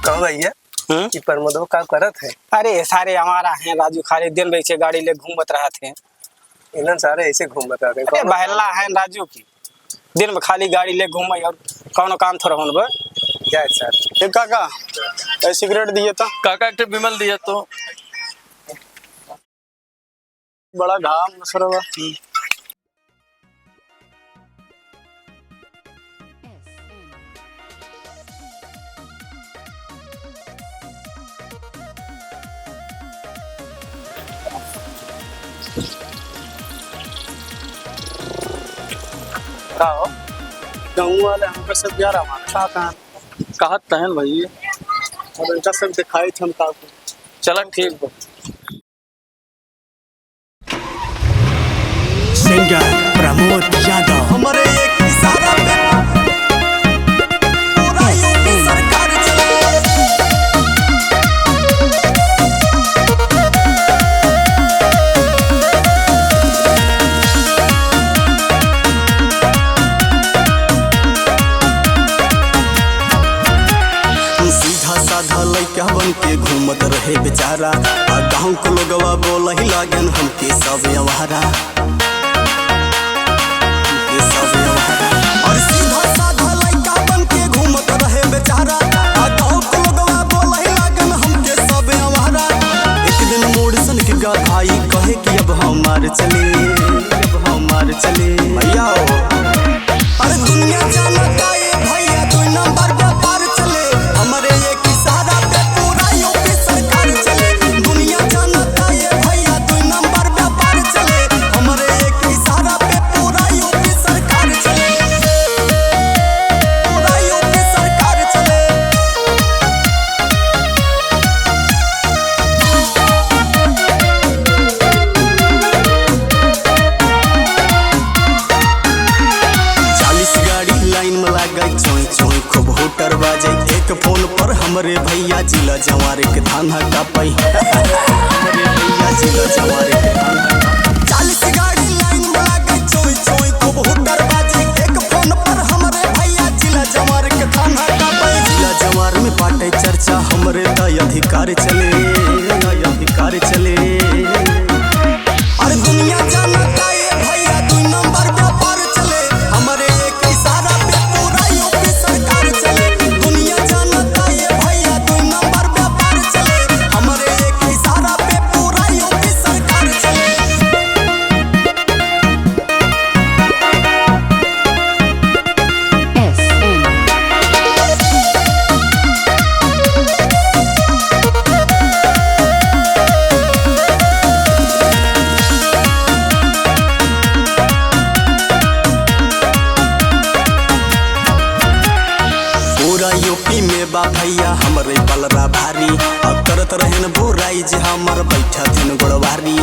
कहो भैया कि प्रमोदो का करत है। अरे सारे हमारा है राजू, खाली दिन बेचे गाड़ी ले घूमत रहा थे। इन्हन सारे ऐसे घूमत रहे। अरे बहला है राजू की, दिन में खाली गाड़ी ले घूमे और कौनो काम थोड़ा होन बे। जय सर। एक काका सिगरेट दिए तो काका एक विमल दिया तो बड़ा घाम सरवा। गाँव वाले हमको सब जा रहा हमारा कहा तहन भाई और इनका सब दिखाई थे हमका। चला ठीक बा। सिंगर प्रमोद यादव हमारे एक इशारा पे पूरा यूपी सरकार चले। सीधा साधा लइका बन के घूमत रहे बेचारा, आ गाँव के लोगवा बोलही लागन हमके सब अवारा। और सीधा साधा लइका बन के घूमत रहे बेचारा, आ गाँव के लोगवा बोलही लागन हमके सब अवारा। एक दिन मोड़ सन के गाई कहे कि अब हमार चले भैया। अरे दुनिया जानता ये भैया 2 नंबर व्यापार चले। हमारे एक इशारा पे पूरा यूपी सरकार चले। दुनिया जानता ये भैया 2 नंबर व्यापार चले। हमारे एक इशारा पे पूरा यूपी सरकार चले। पूरा यूपी सरकार चले। चोई खूब होटर बाजे, एक फोन पर हमरे भैया जिला जवारे के थाना का पई। हमरे भैया जिला जवारे के थाना 40 गाड़ी लाइन में लागे चोई खूब होटर बाजे, एक फोन पर हमरे भैया जिला जवारे के थाना का पई। जिला जवार में बाटे चर्चा हमरे द अधिकार चले। अरे दुनिया जानता ये भैया 2 नंबर व्यापार चले। हमरे एक इशारा पे पूरा यूपी सरकार चले। दुनिया जानता ये भैया 2 नंबर व्यापार चले। हमरे एक इशारा पे पूरा यूपी सरकार चले। पूरा यूपी में बा भैया हमरे बलरा भारी, अब करत रहन बुराई जे हमर बैठा दिन गोड़वारी।